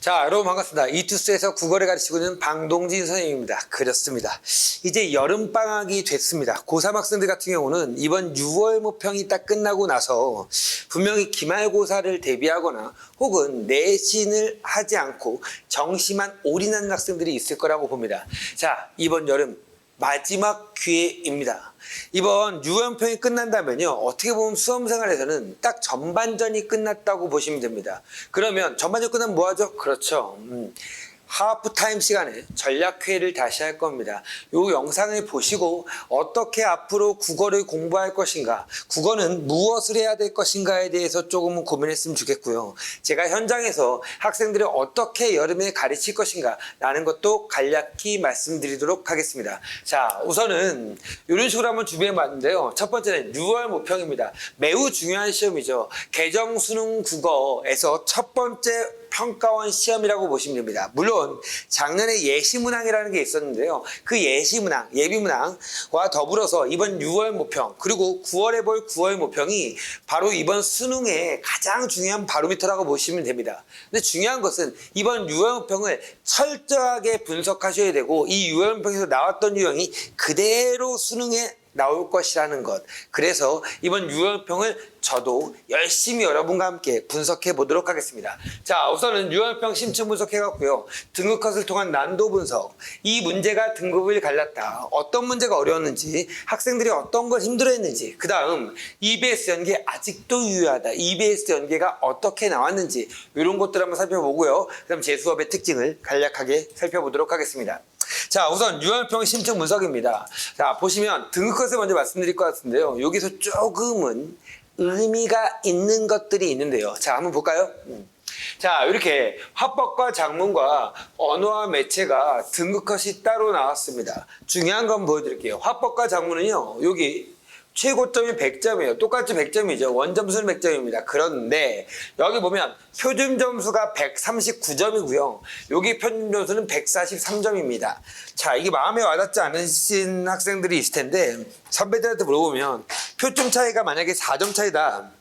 자, 여러분 반갑습니다. 이투스에서 국어를 가르치고 있는 방동진 선생님입니다. 그렇습니다. 이제 여름방학이 됐습니다. 고3 학생들 같은 경우는 이번 6월 모평이 딱 끝나고 나서 분명히 기말고사를 대비하거나 혹은 내신을 하지 않고 정시만 올인하는 학생들이 있을 거라고 봅니다. 자, 이번 여름 마지막 기회입니다. 이번 6월 모평이 끝난다면요, 어떻게 보면 수험생활에서는 딱 전반전이 끝났다고 보시면 됩니다. 그러면 전반전 끝나면 뭐 하죠? 그렇죠. 하프타임 시간에 전략회의를 다시 할 겁니다. 이 영상을 보시고 어떻게 앞으로 국어를 공부할 것인가, 국어는 무엇을 해야 될 것인가에 대해서 조금은 고민했으면 좋겠고요. 제가 현장에서 학생들을 어떻게 여름에 가르칠 것인가 라는 것도 간략히 말씀드리도록 하겠습니다. 자, 우선은 이런 식으로 한번 준비해 봤는데요. 첫 번째는 6월 모평입니다. 매우 중요한 시험이죠. 개정 수능 국어에서 첫 번째 평가원 시험이라고 보시면 됩니다. 물론 작년에 예시문항이라는 게 있었는데요. 그 예시문항, 예비문항과 더불어서 이번 6월 모평 그리고 9월에 볼 9월 모평이 바로 이번 수능의 가장 중요한 바로미터라고 보시면 됩니다. 근데 중요한 것은 이번 6월 모평을 철저하게 분석하셔야 되고, 이 6월 모평에서 나왔던 유형이 그대로 수능에 나올 것이라는 것. 그래서 이번 6월평을 저도 열심히 여러분과 함께 분석해 보도록 하겠습니다. 자, 우선은 6월평 심층 분석해 갔고요. 등급 컷을 통한 난도 분석. 이 문제가 등급을 갈랐다. 어떤 문제가 어려웠는지, 학생들이 어떤 걸 힘들어했는지, 그 다음 EBS 연계 아직도 유효하다. EBS 연계가 어떻게 나왔는지, 이런 것들 한번 살펴보고요. 그 다음 제 수업의 특징을 간략하게 살펴보도록 하겠습니다. 자, 우선 6월평 심층 분석입니다. 자, 보시면 등급컷을 먼저 말씀드릴 것 같은데요. 여기서 조금은 의미가 있는 것들이 있는데요. 자, 한번 볼까요? 자, 이렇게 화법과 작문과 언어와 매체가 등급컷이 따로 나왔습니다. 중요한 건 보여드릴게요. 화법과 작문은요, 여기 최고점이 100점이에요. 똑같이 100점이죠. 원점수는 100점입니다. 그런데 여기 보면 표준 점수가 139점이고요. 여기 표준 점수는 143점입니다. 자, 이게 마음에 와닿지 않으신 학생들이 있을 텐데, 선배들한테 물어보면 표점 차이가 만약에 4점 차이다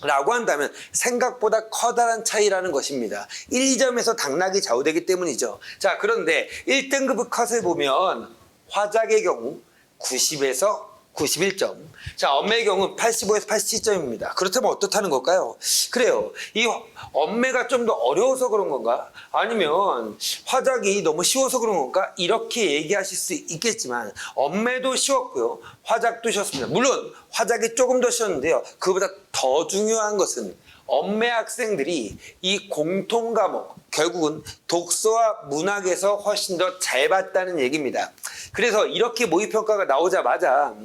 라고 한다면 생각보다 커다란 차이라는 것입니다. 1, 2점에서 당락이 좌우되기 때문이죠. 자, 그런데 1등급 컷을 보면 화작의 경우 90에서 91점. 자, 엄매의 경우는 85에서 87점입니다. 그렇다면 어떻다는 걸까요? 그래요. 이 엄매가 좀 더 어려워서 그런 건가? 아니면 화작이 너무 쉬워서 그런 건가? 이렇게 얘기하실 수 있겠지만, 엄매도 쉬웠고요. 화작도 쉬웠습니다. 물론 화작이 조금 더 쉬웠는데요. 그보다 더 중요한 것은 엄매 학생들이 이 공통 과목, 결국은 독서와 문학에서 훨씬 더 잘 봤다는 얘기입니다. 그래서 이렇게 모의평가가 나오자마자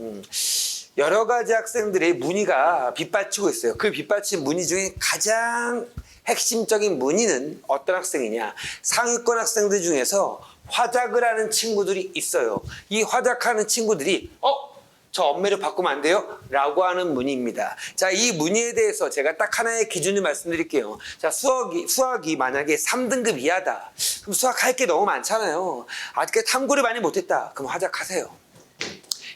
여러 가지 학생들의 문의가 빗받치고 있어요. 그 빗받친 문의 중에 가장 핵심적인 문의는 어떤 학생이냐? 상위권 학생들 중에서 화작을 하는 친구들이 있어요. 이 화작하는 친구들이 저 엄매를 바꾸면 안 돼요? 라고 하는 문의입니다. 자, 이 문의에 대해서 제가 딱 하나의 기준을 말씀드릴게요. 자, 수학이 만약에 3등급 이하다. 그럼 수학할 게 너무 많잖아요. 아직 탐구를 많이 못했다. 그럼 화작하세요.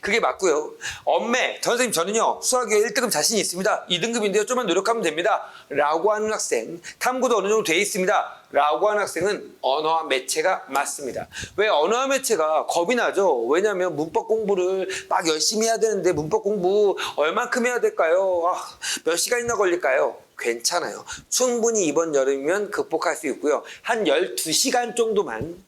그게 맞고요. 엄매, 선생님 저는요 수학에 1등급 자신이 있습니다. 2등급인데요 좀만 노력하면 됩니다. 라고 하는 학생, 탐구도 어느 정도 돼 있습니다. 라고 하는 학생은 언어와 매체가 맞습니다. 왜 언어와 매체가 겁이 나죠? 왜냐하면 문법 공부를 막 열심히 해야 되는데 문법 공부 얼만큼 해야 될까요? 몇 시간이나 걸릴까요? 괜찮아요. 충분히 이번 여름이면 극복할 수 있고요. 한 12시간 정도만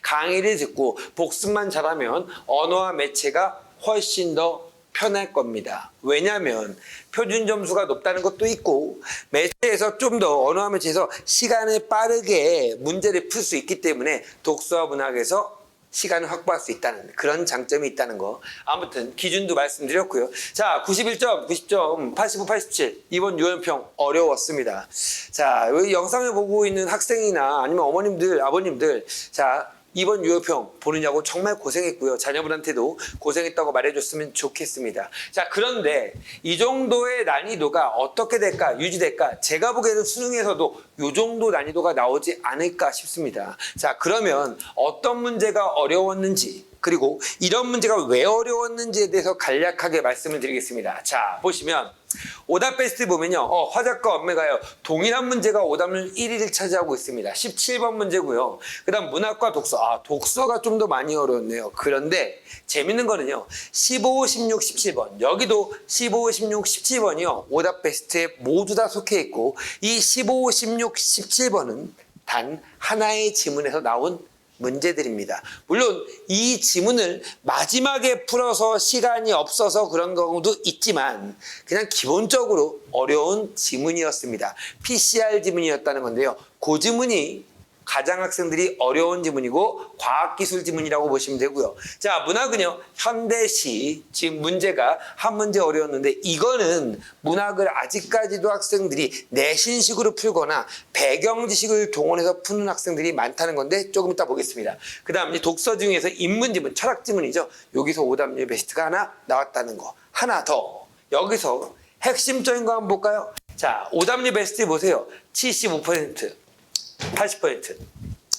강의를 듣고 복습만 잘하면 언어와 매체가 훨씬 더 편할 겁니다. 왜냐하면 표준 점수가 높다는 것도 있고, 매체에서 좀 더 언어와 매체에서 시간을 빠르게 문제를 풀 수 있기 때문에 독서와 문학에서 시간을 확보할 수 있다는 그런 장점이 있다는 거. 아무튼 기준도 말씀드렸고요. 자, 91점, 90점, 85, 87. 이번 6월평 어려웠습니다. 자, 여기 영상을 보고 있는 학생이나 아니면 어머님들, 아버님들, 자, 이번 6월평 보느냐고 정말 고생했고요. 자녀분한테도 고생했다고 말해줬으면 좋겠습니다. 자, 그런데 이 정도의 난이도가 어떻게 될까, 유지될까? 제가 보기에는 수능에서도 이 정도 난이도가 나오지 않을까 싶습니다. 자, 그러면 어떤 문제가 어려웠는지 그리고 이런 문제가 왜 어려웠는지에 대해서 간략하게 말씀을 드리겠습니다. 자, 보시면 오답 베스트 보면요. 화작과 언매가요. 동일한 문제가 오답률 1위를 차지하고 있습니다. 17번 문제고요. 그 다음 문학과 독서. 독서가 좀 더 많이 어려웠네요. 그런데 재밌는 거는요. 15, 16, 17번. 여기도 15, 16, 17번이요. 오답 베스트에 모두 다 속해 있고 이 15, 16, 17번은 단 하나의 지문에서 나온 문제들입니다. 물론 이 지문을 마지막에 풀어서 시간이 없어서 그런 경우도 있지만 그냥 기본적으로 어려운 지문이었습니다. PCR 지문이었다는 건데요. 그 지문이 가장 학생들이 어려운 지문이고 과학기술 지문이라고 보시면 되고요. 자, 문학은요. 현대시 지금 문제가 한 문제 어려웠는데 이거는 문학을 아직까지도 학생들이 내신식으로 풀거나 배경 지식을 동원해서 푸는 학생들이 많다는 건데 조금 이따 보겠습니다. 그 다음 이제 독서 중에서 인문 지문, 철학 지문이죠. 여기서 오답률 베스트가 하나 나왔다는 거. 하나 더. 여기서 핵심적인 거 한번 볼까요? 자, 오답률 베스트 보세요. 75%. 80%.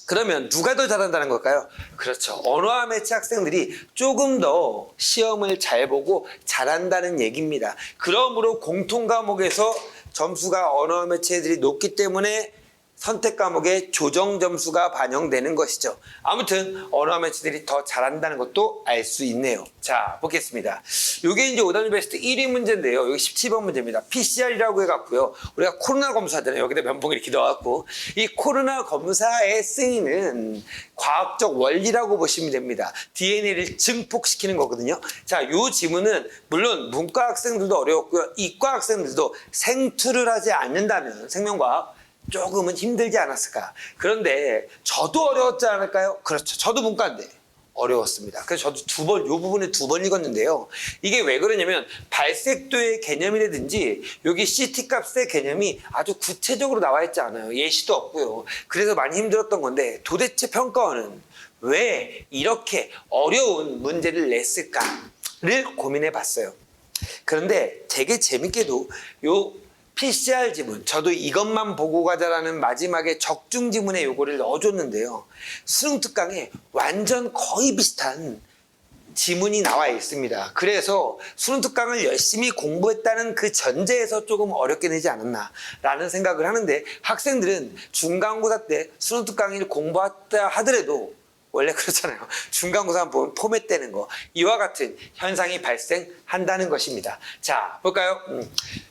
그러면 누가 더 잘한다는 걸까요? 그렇죠. 언어와 매체 학생들이 조금 더 시험을 잘 보고 잘한다는 얘기입니다. 그러므로 공통 과목에서 점수가 언어와 매체들이 높기 때문에 선택 과목의 조정 점수가 반영되는 것이죠. 아무튼 언어와 매체들이 더 잘한다는 것도 알 수 있네요. 자, 보겠습니다. 이게 이제 오답률 베스트 1위 문제인데요. 여기 17번 문제입니다. PCR이라고 해갖고요. 우리가 코로나 검사하잖아요. 여기다 면봉이 이렇게 넣어갖고 이 코로나 검사에 쓰이는 과학적 원리라고 보시면 됩니다. DNA를 증폭시키는 거거든요. 자, 이 지문은 물론 문과 학생들도 어려웠고요. 이과 학생들도 생투를 하지 않는다면 생명과학 조금은 힘들지 않았을까. 그런데 저도 어려웠지 않을까요? 그렇죠. 저도 문과인데 어려웠습니다. 그래서 저도 이 부분에 두 번 읽었는데요. 이게 왜 그러냐면 발색도의 개념이라든지 여기 CT 값의 개념이 아주 구체적으로 나와 있지 않아요. 예시도 없고요. 그래서 많이 힘들었던 건데 도대체 평가원은 왜 이렇게 어려운 문제를 냈을까를 고민해 봤어요. 그런데 되게 재밌게도 요 PCR 지문, 저도 이것만 보고 가자라는 마지막에 적중 지문에 요거를 넣어줬는데요. 수능 특강에 완전 거의 비슷한 지문이 나와 있습니다. 그래서 수능 특강을 열심히 공부했다는 그 전제에서 조금 어렵게 내지 않았나라는 생각을 하는데 학생들은 중간고사 때 수능 특강을 공부했다 하더라도 원래 그렇잖아요. 중간고사 보면 포맷되는 거. 이와 같은 현상이 발생한다는 것입니다. 자, 볼까요?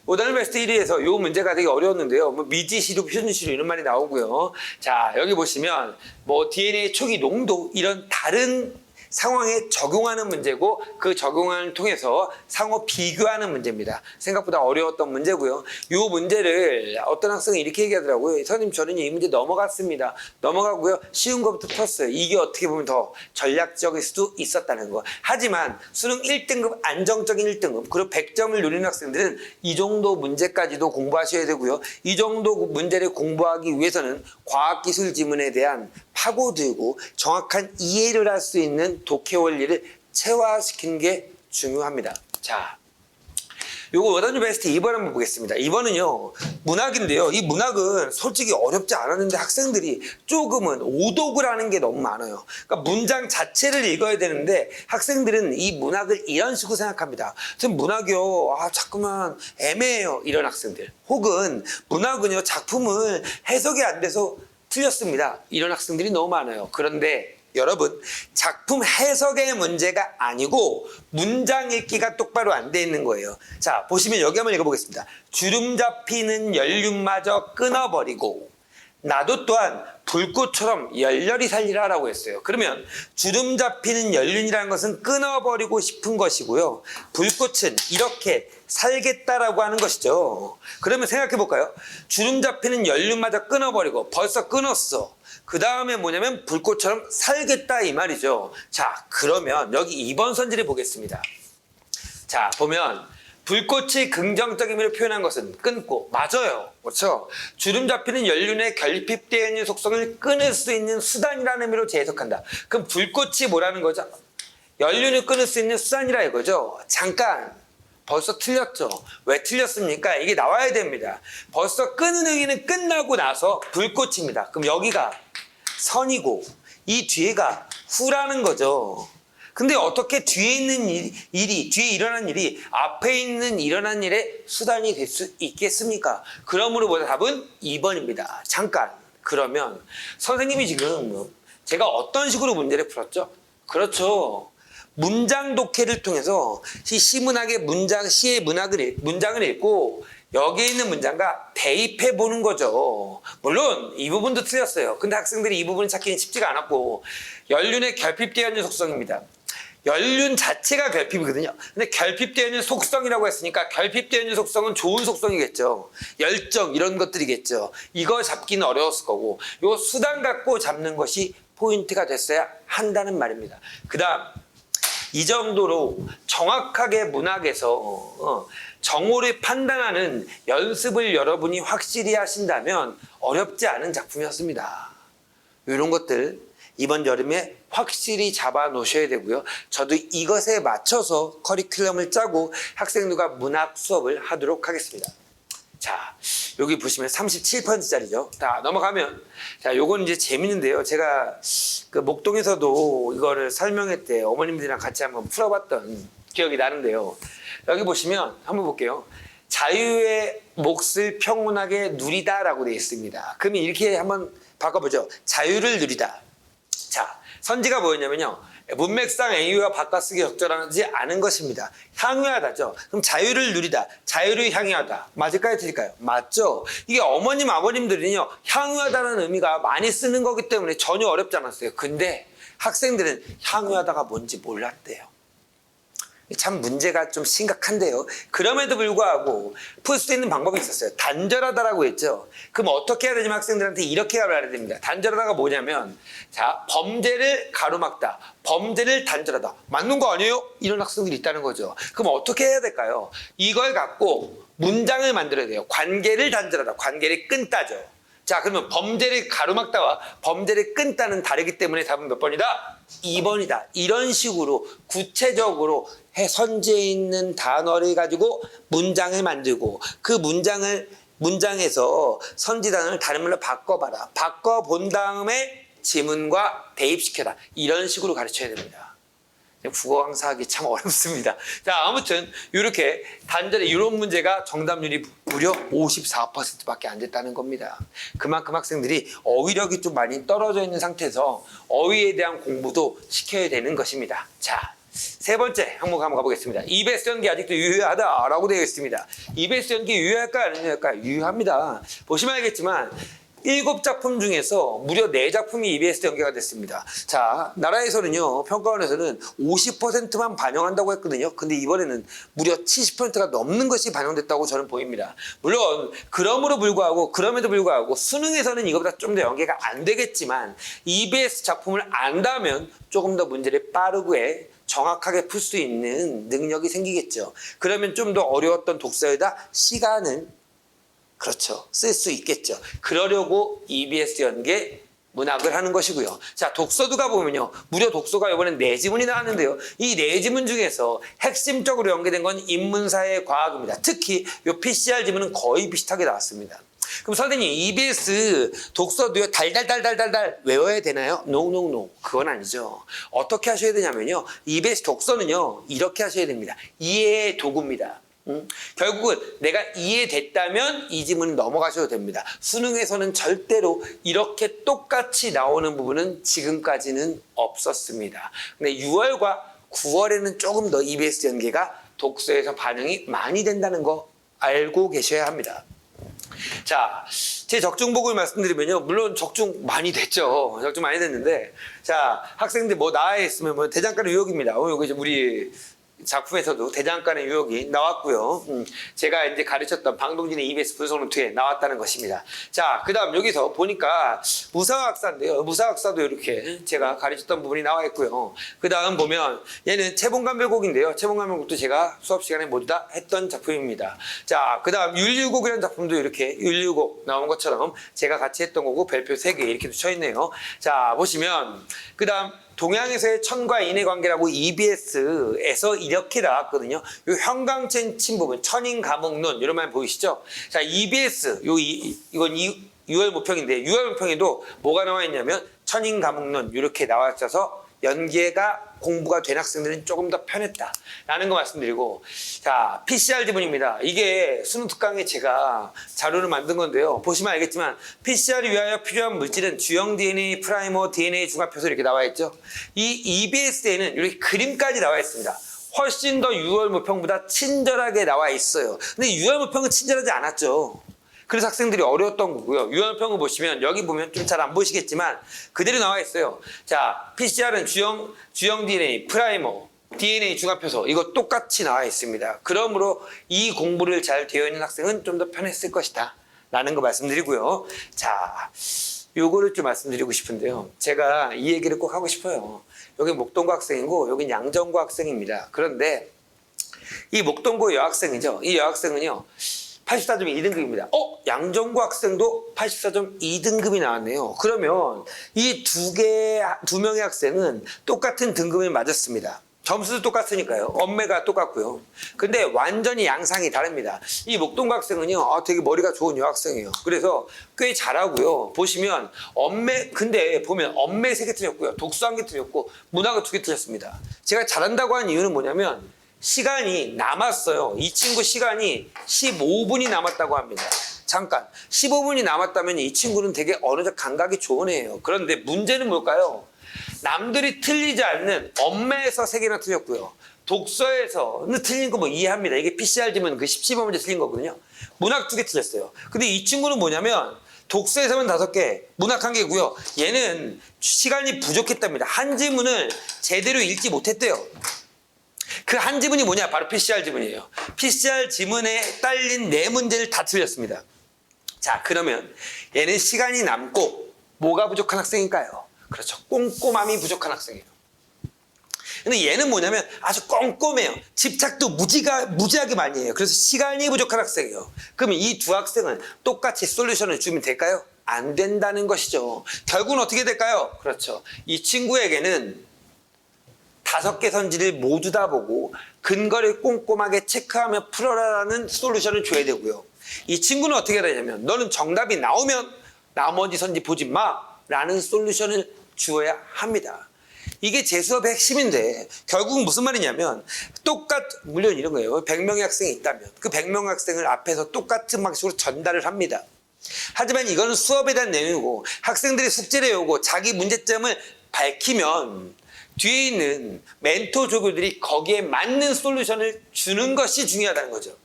오답률 베스트 1위에서 이 문제가 되게 어려웠는데요. 뭐 미지시루, 표준시루 이런 말이 나오고요. 자, 여기 보시면 뭐 DNA 초기 농도 이런 다른 상황에 적용하는 문제고 그 적용을 통해서 상호 비교하는 문제입니다. 생각보다 어려웠던 문제고요. 이 문제를 어떤 학생이 이렇게 얘기하더라고요. 선생님 저는 이 문제 넘어갔습니다. 넘어가고요. 쉬운 것부터 폈어요. 이게 어떻게 보면 더 전략적일 수도 있었다는 거. 하지만 수능 1등급 안정적인 1등급 그리고 100점을 노리는 학생들은 이 정도 문제까지도 공부하셔야 되고요. 이 정도 문제를 공부하기 위해서는 과학기술 지문에 대한 파고들고 정확한 이해를 할 수 있는 독해 원리를 체화시키는 게 중요합니다. 자, 요거 오답률 베스트 2번 한번 보겠습니다. 2번은요 문학인데요. 이 문학은 솔직히 어렵지 않았는데 학생들이 조금은 오독을 하는 게 너무 많아요. 그러니까 문장 자체를 읽어야 되는데 학생들은 이 문학을 이런 식으로 생각합니다. 지금 문학이요 자꾸만 애매해요. 이런 학생들. 혹은 문학은요 작품을 해석이 안 돼서 틀렸습니다. 이런 학생들이 너무 많아요. 그런데 여러분 작품 해석의 문제가 아니고 문장 읽기가 똑바로 안 돼 있는 거예요. 자, 보시면 여기 한번 읽어보겠습니다. 주름 잡히는 연륜마저 끊어버리고 나도 또한 불꽃처럼 열렬히 살리라 라고 했어요. 그러면 주름 잡히는 연륜이라는 것은 끊어버리고 싶은 것이고요. 불꽃은 이렇게 살겠다라고 하는 것이죠. 그러면 생각해 볼까요? 주름 잡히는 연륜마저 끊어버리고 벌써 끊었어. 그 다음에 뭐냐면 불꽃처럼 살겠다 이 말이죠. 자, 그러면 여기 2번 선지를 보겠습니다. 자, 보면 불꽃이 긍정적인 의미로 표현한 것은 끊고 맞아요. 그렇죠? 주름 잡히는 연륜에 결핍되어 있는 속성을 끊을 수 있는 수단이라는 의미로 재해석한다. 그럼 불꽃이 뭐라는 거죠? 연륜을 끊을 수 있는 수단이라 이거죠. 잠깐 벌써 틀렸죠. 왜 틀렸습니까? 이게 나와야 됩니다. 벌써 끄는 의미는 끝나고 나서 불꽃입니다. 그럼 여기가 선이고 이 뒤에가 후라는 거죠. 근데 어떻게 뒤에 있는 뒤에 일어난 일이 앞에 있는 일어난 일의 수단이 될 수 있겠습니까? 그러므로 보다 답은 2번입니다. 잠깐. 그러면 선생님이 지금 제가 어떤 식으로 문제를 풀었죠? 그렇죠. 문장 독해를 통해서 시문학의 시의 문장을 읽고 여기에 있는 문장과 대입해 보는 거죠. 물론 이 부분도 틀렸어요. 근데 학생들이 이 부분을 찾기는 쉽지가 않았고, 연륜의 결핍되어 있는 속성입니다. 연륜 자체가 결핍이거든요. 근데 결핍되어 있는 속성이라고 했으니까 결핍되어 있는 속성은 좋은 속성이겠죠. 열정 이런 것들이겠죠. 이거 잡기는 어려웠을 거고, 요 수단 갖고 잡는 것이 포인트가 됐어야 한다는 말입니다. 그 다음, 이 정도로 정확하게 문학에서 정오를 판단하는 연습을 여러분이 확실히 하신다면 어렵지 않은 작품이었습니다. 이런 것들 이번 여름에 확실히 잡아 놓으셔야 되고요. 저도 이것에 맞춰서 커리큘럼을 짜고 학생들과 문학 수업을 하도록 하겠습니다. 자, 여기 보시면 37%짜리죠. 자, 넘어가면, 자, 요건 이제 재밌는데요. 제가 그 목동에서도 이거를 설명회 때 어머님들이랑 같이 한번 풀어봤던 기억이 나는데요. 여기 보시면 한번 볼게요. 자유의 몫을 평온하게 누리다라고 되어 있습니다. 그러면 이렇게 한번 바꿔보죠. 자유를 누리다. 자, 선지가 뭐였냐면요. 문맥상 A와 바꿔쓰기 적절하지 않은 것입니다. 향유하다죠. 그럼 자유를 누리다, 자유를 향유하다. 맞을까요, 틀릴까요? 맞죠. 이게 어머님, 아버님들은요, 향유하다는 의미가 많이 쓰는 거기 때문에 전혀 어렵지 않았어요. 근데 학생들은 향유하다가 뭔지 몰랐대요. 참 문제가 좀 심각한데요. 그럼에도 불구하고 풀 수 있는 방법이 있었어요. 단절하다라고 했죠. 그럼 어떻게 해야 되냐면 학생들한테 이렇게 알아야 됩니다. 단절하다가 뭐냐면, 자, 범죄를 가로막다, 범죄를 단절하다. 맞는 거 아니에요? 이런 학생들이 있다는 거죠. 그럼 어떻게 해야 될까요? 이걸 갖고 문장을 만들어야 돼요. 관계를 단절하다, 관계를 끊다죠. 자, 그러면 범죄를 가로막다와 범죄를 끊다는 다르기 때문에 답은 몇 번이다? 2번이다. 이런 식으로 구체적으로 선지에 있는 단어를 가지고 문장을 만들고 그 문장에서 선지 단어를 다른 말로 바꿔봐라. 바꿔본 다음에 지문과 대입시켜라. 이런 식으로 가르쳐야 됩니다. 국어 강사하기 참 어렵습니다. 자, 아무튼 이렇게 단절에 이런 문제가 정답률이 무려 54%밖에 안 됐다는 겁니다. 그만큼 학생들이 어휘력이 좀 많이 떨어져 있는 상태에서 어휘에 대한 공부도 시켜야 되는 것입니다. 자, 세 번째 항목 한번 가보겠습니다. EBS 연기 아직도 유효하다라고 되어 있습니다. EBS 연기 유효할까요? 안 유효할까요? 유효합니다. 보시면 알겠지만 7작품 중에서 무려 4작품이 EBS 연계가 됐습니다. 자, 나라에서는요, 평가원에서는 50%만 반영한다고 했거든요. 근데 이번에는 무려 70%가 넘는 것이 반영됐다고 저는 보입니다. 물론 그럼에도 불구하고 수능에서는 이것보다 좀 더 연계가 안 되겠지만 EBS 작품을 안다면 조금 더 문제를 빠르게 정확하게 풀 수 있는 능력이 생기겠죠. 그러면 좀 더 어려웠던 독서에다 시간을 그렇죠. 쓸 수 있겠죠. 그러려고 EBS 연계 문학을 하는 것이고요. 자, 독서도 가보면요. 무려 독서가 이번엔 4지문이 나왔는데요. 이 4지문 중에서 핵심적으로 연계된 건 인문사회 과학입니다. 특히 이 PCR 지문은 거의 비슷하게 나왔습니다. 그럼 선생님, EBS 독서도요, 달달달달달달 외워야 되나요? No. 그건 아니죠. 어떻게 하셔야 되냐면요. EBS 독서는요, 이렇게 하셔야 됩니다. 이해의 도구입니다. 결국은 내가 이해됐다면 이 지문은 넘어가셔도 됩니다. 수능에서는 절대로 이렇게 똑같이 나오는 부분은 지금까지는 없었습니다. 근데 6월과 9월에는 조금 더 EBS 연계가 독서에서 반영이 많이 된다는 거 알고 계셔야 합니다. 자, 제 적중복을 말씀드리면요. 물론 적중 많이 됐죠. 적중 많이 됐는데, 자, 학생들 뭐 나와 있으면 뭐 대장간의 유혹입니다. 여기 이제 우리 작품에서도 대장간의 유혹이 나왔고요. 제가 이제 가르쳤던 방동진의 EBS 분석 노트에 나왔다는 것입니다. 자, 그 다음 여기서 보니까 무사학사인데요. 무사학사도 이렇게 제가 가르쳤던 부분이 나와 있고요. 그 다음 보면 얘는 채봉감별곡인데요. 채봉감별곡도 제가 수업 시간에 모두 다 했던 작품입니다. 자, 그 다음 율류곡이라는 작품도 이렇게 율류곡 나온 것처럼 제가 같이 했던 거고 별표 3개 이렇게 붙여있네요. 자, 보시면 그 다음 동양에서의 천과 인의 관계라고 EBS에서 이렇게 나왔거든요. 요 형광펜 부분, 천인감옥론 이런 말 보이시죠? 자, EBS 이건 6월 모평인데 6월 모평에도 뭐가 나와 있냐면 천인감옥론 이렇게 나와 있어서 연계가 공부가 된 학생들은 조금 더 편했다라는 거 말씀드리고, 자, PCR 지문입니다. 이게 수능 특강에 제가 자료를 만든 건데요. 보시면 알겠지만 PCR을 위하여 필요한 물질은 주형 DNA, 프라이머, DNA 중합효소 이렇게 나와 있죠. 이 EBS에는 이렇게 그림까지 나와 있습니다. 훨씬 더 유월모평보다 친절하게 나와 있어요. 근데 유월모평은 친절하지 않았죠. 그래서 학생들이 어려웠던 거고요. 유월모평을 보시면 여기 보면 좀 잘 안 보시겠지만 그대로 나와 있어요. 자, PCR은 주형 DNA, 프라이머, DNA 중합효소 이거 똑같이 나와 있습니다. 그러므로 이 공부를 잘 되어 있는 학생은 좀 더 편했을 것이다 라는 거 말씀드리고요. 자, 요거를 좀 말씀드리고 싶은데요. 제가 이 얘기를 꼭 하고 싶어요. 여기 목동고 학생이고 여기 양정고 학생입니다. 그런데 이 목동고 여학생이죠. 이 여학생은요 84점 2등급입니다. 양정고 학생도 84점 2등급이 나왔네요. 그러면 이 두 명의 학생은 똑같은 등급이 맞았습니다. 점수도 똑같으니까요. 엄매가 똑같고요. 근데 완전히 양상이 다릅니다. 이 목동고 학생은요, 되게 머리가 좋은 여학생이에요. 그래서 꽤 잘하고요. 보시면 근데 보면 엄매 3개 틀렸고요. 독서 1개 틀렸고, 문학을 2개 틀렸습니다. 제가 잘한다고 한 이유는 뭐냐면, 시간이 남았어요. 이 친구 시간이 15분이 남았다고 합니다. 잠깐 15분이 남았다면 이 친구는 되게 어느덧 감각이 좋은 애예요. 그런데 문제는 뭘까요? 남들이 틀리지 않는 엄매에서 3개나 틀렸고요. 독서에서는 틀린 거 뭐 이해합니다. 이게 PCR 지문 그 17번 문제 틀린 거거든요. 문학 2개 틀렸어요. 근데 이 친구는 뭐냐면 독서에서만 5개, 문학 1개고요. 얘는 시간이 부족했답니다. 한 지문을 제대로 읽지 못했대요. 그 한 지문이 뭐냐? 바로 PCR 지문이에요. PCR 지문에 딸린 4문제를 다 틀렸습니다. 자, 그러면 얘는 시간이 남고 뭐가 부족한 학생일까요? 그렇죠. 꼼꼼함이 부족한 학생이에요. 근데 얘는 뭐냐면 아주 꼼꼼해요. 집착도 무지하게 많이 해요. 그래서 시간이 부족한 학생이에요. 그러면 이 두 학생은 똑같이 솔루션을 주면 될까요? 안 된다는 것이죠. 결국은 어떻게 될까요? 그렇죠. 이 친구에게는 5개 선지를 모두 다 보고 근거를 꼼꼼하게 체크하며 풀어라라는 솔루션을 줘야 되고요. 이 친구는 어떻게 해야 되냐면 너는 정답이 나오면 나머지 선지 보지 마 라는 솔루션을 주어야 합니다. 이게 제 수업의 핵심인데 결국은 무슨 말이냐면 물론 이런 거예요. 100명의 학생이 있다면 그 100명 학생을 앞에서 똑같은 방식으로 전달을 합니다. 하지만 이거는 수업에 대한 내용이고 학생들이 숙제를 외우고 자기 문제점을 밝히면 뒤에 있는 멘토 조교들이 거기에 맞는 솔루션을 주는 것이 중요하다는 거죠.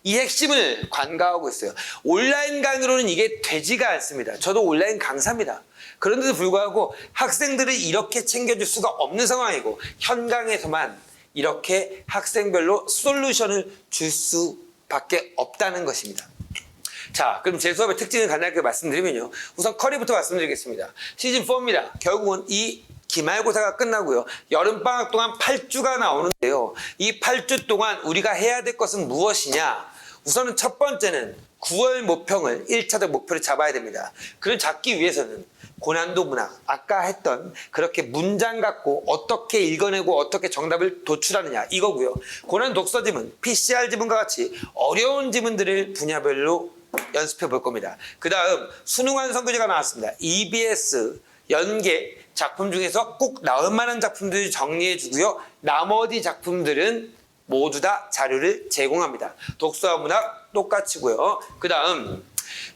이 핵심을 관가하고 있어요. 온라인 강의로는 이게 되지가 않습니다. 저도 온라인 강사입니다. 그런데도 불구하고 학생들을 이렇게 챙겨줄 수가 없는 상황이고 현강에서만 이렇게 학생별로 솔루션을 줄 수밖에 없다는 것입니다. 자, 그럼 제 수업의 특징을 간단하게 말씀드리면요. 우선 커리부터 말씀드리겠습니다. 시즌4입니다. 결국은 이 기말고사가 끝나고요. 여름방학 동안 8주가 나오는데요. 이 8주 동안 우리가 해야 될 것은 무엇이냐? 우선은 첫 번째는 9월 모평을 1차적 목표를 잡아야 됩니다. 그걸 잡기 위해서는 고난도 문학, 아까 했던 그렇게 문장 갖고 어떻게 읽어내고 어떻게 정답을 도출하느냐 이거고요. 고난 독서 지문, PCR 지문과 같이 어려운 지문들을 분야별로 연습해 볼 겁니다. 그 다음 수능 완성교재가 나왔습니다. EBS, 연계 작품 중에서 꼭 나올 만한 작품들을 정리해 주고요. 나머지 작품들은 모두 다 자료를 제공합니다. 독서와 문학 똑같이고요. 그 다음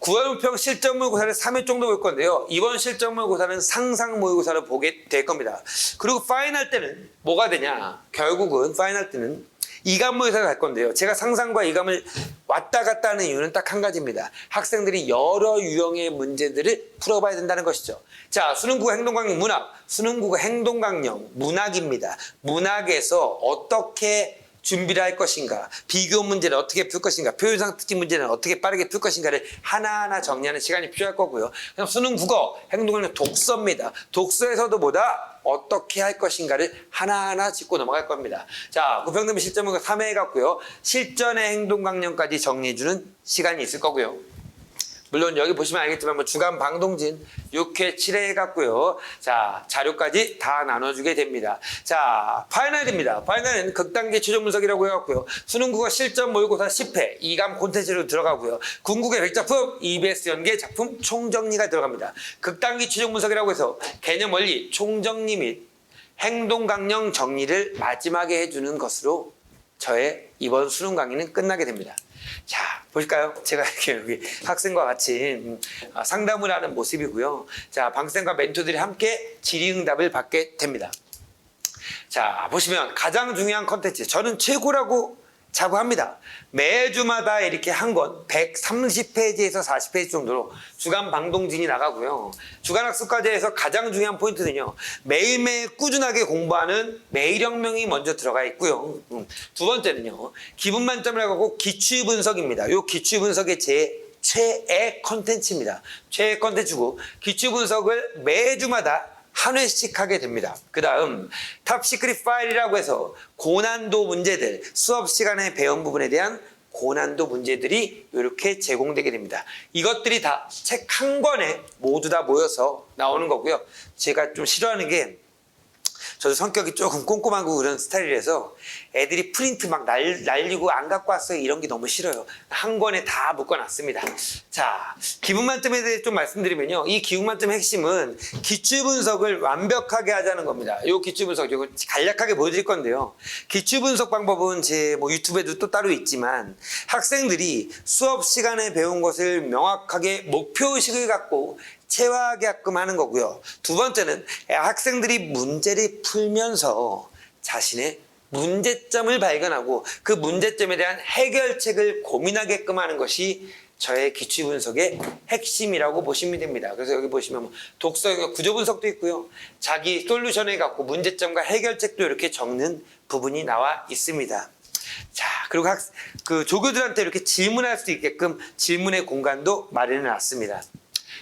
9월 모평 실전 모의고사를 3회 정도 볼 건데요. 이번 실전 모의고사는 상상 모의고사를 보게 될 겁니다. 그리고 파이널 때는 뭐가 되냐? 결국은 파이널 때는 이감 모의고사를 갈 건데요. 제가 상상과 이감을 왔다 갔다 하는 이유는 딱 한 가지입니다. 학생들이 여러 유형의 문제들을 풀어봐야 된다는 것이죠. 자, 수능국어 행동강령 문학, 수능국어 행동강령 문학입니다. 문학에서 어떻게 준비를 할 것인가, 비교 문제를 어떻게 풀 것인가, 표현상 특징 문제는 어떻게 빠르게 풀 것인가를 하나하나 정리하는 시간이 필요할 거고요. 그럼 수능 국어, 행동강령 독서입니다. 독서에서도 뭐다? 어떻게 할 것인가를 하나하나 짚고 넘어갈 겁니다. 자, 구평등비 실전문과 3회 해갖고요. 실전의 행동강령까지 정리해주는 시간이 있을 거고요. 물론 여기 보시면 알겠지만 뭐 주간 방동진 6회 7회 해갖고요. 자, 자료까지 다 나눠주게 됩니다. 자, 파이널입니다. 파이널은 극단계 최종 분석이라고 해갖고요. 수능국어 실전 모의고사 10회 2감 콘텐츠로 들어가고요. 궁극의 100작품 EBS 연계 작품 총정리가 들어갑니다. 극단계 최종 분석이라고 해서 개념 원리, 총정리 및 행동 강령 정리를 마지막에 해주는 것으로 저의 이번 수능 강의는 끝나게 됩니다. 자, 보실까요? 제가 이렇게 여기 학생과 같이 상담을 하는 모습이고요. 자, 방쌤과 멘토들이 함께 질의응답을 받게 됩니다. 자, 보시면 가장 중요한 컨텐츠, 저는 최고라고 자부합니다. 매주마다 이렇게 한 권 130페이지에서 40페이지 정도로 주간 방동진이 나가고요. 주간 학습과제에서 가장 중요한 포인트는요, 매일매일 꾸준하게 공부하는 매일혁명이 먼저 들어가 있고요. 두 번째는요, 기분 만점을 하고 기출 분석입니다. 이 기출 분석의 제 최애 컨텐츠입니다. 최애 컨텐츠고, 기출 분석을 매주마다 한 회씩 하게 됩니다. 그 다음 탑시크릿 파일이라고 해서 고난도 문제들, 수업 시간에 배운 부분에 대한 고난도 문제들이 이렇게 제공되게 됩니다. 이것들이 다 책 한 권에 모두 다 모여서 나오는 거고요. 제가 좀 싫어하는 게, 저도 성격이 조금 꼼꼼하고 그런 스타일이라서 애들이 프린트 막 날리고 안 갖고 왔어요, 이런 게 너무 싫어요. 한 권에 다 묶어놨습니다. 자, 기분 만점에 대해 좀 말씀드리면요, 이 기분 만점의 핵심은 기출 분석을 완벽하게 하자는 겁니다. 이 기출 분석, 이거 간략하게 보여드릴 건데요, 기출 분석 방법은 제 유튜브에도 또 따로 있지만, 학생들이 수업 시간에 배운 것을 명확하게 목표의식을 갖고 체화하게끔 하는 거고요. 두 번째는 학생들이 문제를 풀면서 자신의 문제점을 발견하고 그 문제점에 대한 해결책을 고민하게끔 하는 것이 저의 기출 분석의 핵심이라고 보시면 됩니다. 그래서 여기 보시면 뭐 독서 영역 구조 분석도 있고요, 자기 솔루션을 갖고 문제점과 해결책도 이렇게 적는 부분이 나와 있습니다. 자, 그리고 조교들한테 이렇게 질문할 수 있게끔 질문의 공간도 마련해 놨습니다.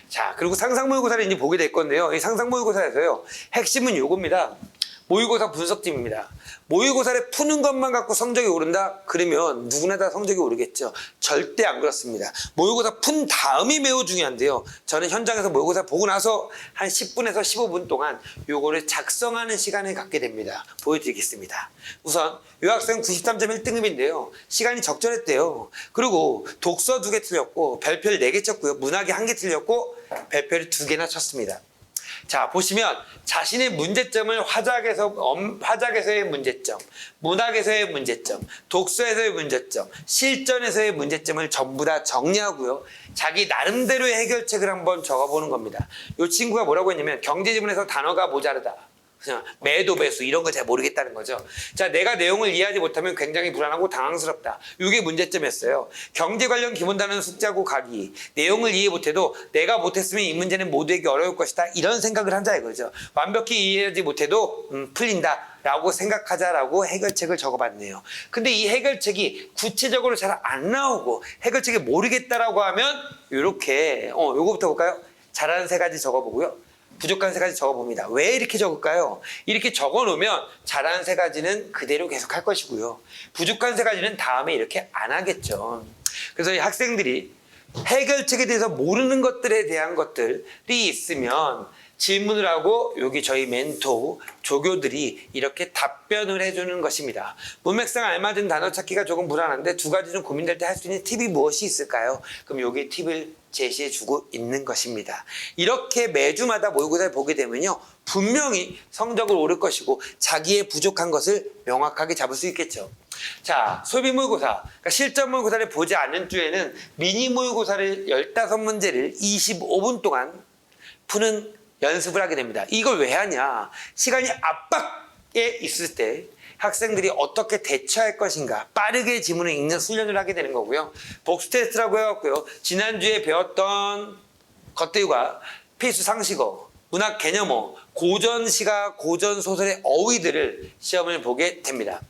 자, 그리고 상상모의고사를 이제 보게 될 건데요, 이 상상모의고사에서요, 핵심은 요겁니다. 모의고사 분석팀입니다. 모의고사를 푸는 것만 갖고 성적이 오른다? 그러면 누구나 다 성적이 오르겠죠. 절대 안 그렇습니다. 모의고사 푼 다음이 매우 중요한데요, 저는 현장에서 모의고사 보고 나서 한 10분에서 15분 동안 요거를 작성하는 시간을 갖게 됩니다. 보여드리겠습니다. 우선 이 학생 93.1등급인데요 시간이 적절했대요. 그리고 독서 2개 틀렸고 별표를 4개 쳤고요, 문학이 1개 틀렸고 별표를 2개나 쳤습니다. 자, 보시면 자신의 문제점을 화작에서의 문제점, 문학에서의 문제점, 독서에서의 문제점, 실전에서의 문제점을 전부 다 정리하고요, 자기 나름대로의 해결책을 한번 적어보는 겁니다. 이 친구가 뭐라고 했냐면, 경제지문에서 단어가 모자르다, 그냥 매도 배수 이런 거 잘 모르겠다는 거죠. 자, 내가 내용을 이해하지 못하면 굉장히 불안하고 당황스럽다. 이게 문제점이었어요. 경제 관련 기본 단어는 숙지하고 가기, 내용을 이해 못해도 내가 못했으면 이 문제는 모두에게 어려울 것이다, 이런 생각을 한다 이거죠. 완벽히 이해하지 못해도 풀린다 라고 생각하자라고 해결책을 적어봤네요. 근데 이 해결책이 구체적으로 잘 안 나오고 해결책이 모르겠다라고 하면 이렇게 요거부터 볼까요? 잘하는 3가지 적어보고요, 부족한 3가지 적어봅니다. 왜 이렇게 적을까요? 이렇게 적어놓으면 잘하는 3가지는 그대로 계속 할 것이고요, 부족한 3가지는 다음에 이렇게 안 하겠죠. 그래서 이 학생들이 해결책에 대해서 모르는 것들에 대한 것들이 있으면 질문을 하고 여기 저희 멘토 조교들이 이렇게 답변을 해주는 것입니다. 문맥상 알맞은 단어 찾기가 조금 불안한데 2가지 좀 고민될 때 할 수 있는 팁이 무엇이 있을까요? 그럼 여기 팁을 제시해주고 있는 것입니다. 이렇게 매주마다 모의고사를 보게 되면요, 분명히 성적을 오를 것이고 자기의 부족한 것을 명확하게 잡을 수 있겠죠. 자, 소비 모의고사, 그러니까 실전 모의고사를 보지 않는 주에는 미니 모의고사를 15문제를 25분 동안 푸는 연습을 하게 됩니다. 이걸 왜 하냐? 시간이 압박에 있을 때 학생들이 어떻게 대처할 것인가, 빠르게 지문을 읽는 훈련을 하게 되는 거고요. 복수 테스트라고 해갖고요, 지난주에 배웠던 것들과 필수 상식어, 문학 개념어, 고전 시가, 고전 소설의 어휘들을 시험을 보게 됩니다.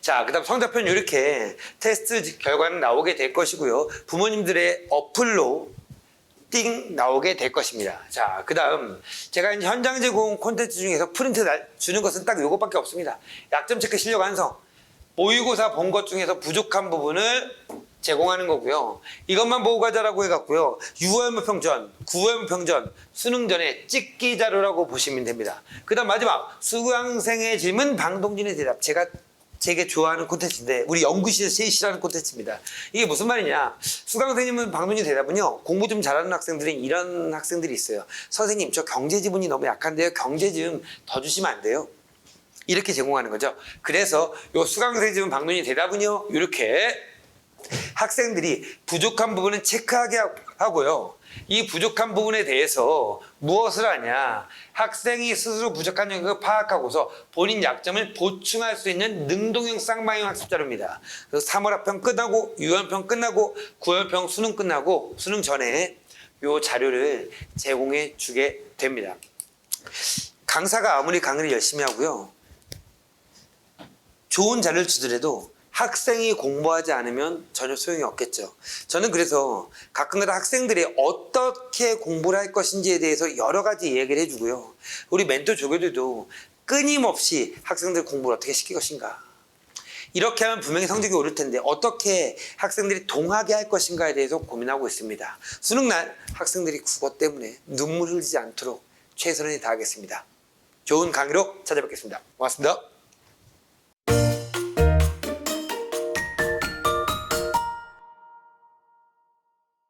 자, 그 다음 성적표는 이렇게 테스트 결과는 나오게 될 것이고요, 부모님들의 어플로 띵 나오게 될 것입니다. 자, 그 다음 제가 이제 현장 제공 콘텐츠 중에서 프린트 주는 것은 딱 이것밖에 없습니다. 약점 체크 실력 완성, 모의고사 본 것 중에서 부족한 부분을 제공하는 거고요, 이것만 보고 가자라고 해갖고요, 6월 모평전, 9월 모평전, 수능 전에 찍기 자료라고 보시면 됩니다. 그 다음 마지막 수강생의 질문, 방동진의 대답. 제가 되게 좋아하는 콘텐츠인데 우리 연구실에서 제일 싫어하는 콘텐츠입니다. 이게 무슨 말이냐? 수강 선생님은 방문이 대답은요. 공부 좀 잘하는 학생들은 이런 학생들이 있어요. 선생님 저 경제 지문이 너무 약한데요. 경제 좀 더 주시면 안 돼요? 이렇게 제공하는 거죠. 그래서 요 수강 선생님 방문이 대답은요. 이렇게 학생들이 부족한 부분은 체크하게 하고요. 이 부족한 부분에 대해서 무엇을 하냐? 학생이 스스로 부족한 영역을 파악하고서 본인 약점을 보충할 수 있는 능동형 쌍방향 학습 자료입니다. 그래서 3월 합평 끝나고 6월평 끝나고 9월평 수능 끝나고 수능 전에 이 자료를 제공해 주게 됩니다. 강사가 아무리 강의를 열심히 하고요. 좋은 자료를 주더라도 학생이 공부하지 않으면 전혀 소용이 없겠죠. 저는 그래서 가끔가다 학생들이 어떻게 공부를 할 것인지에 대해서 여러 가지 얘기를 해주고요. 우리 멘토 조교들도 끊임없이 학생들 공부를 어떻게 시킬 것인가. 이렇게 하면 분명히 성적이 오를 텐데 어떻게 학생들이 동하게 할 것인가에 대해서 고민하고 있습니다. 수능날 학생들이 국어 때문에 눈물 흘리지 않도록 최선을 다하겠습니다. 좋은 강의로 찾아뵙겠습니다. 고맙습니다.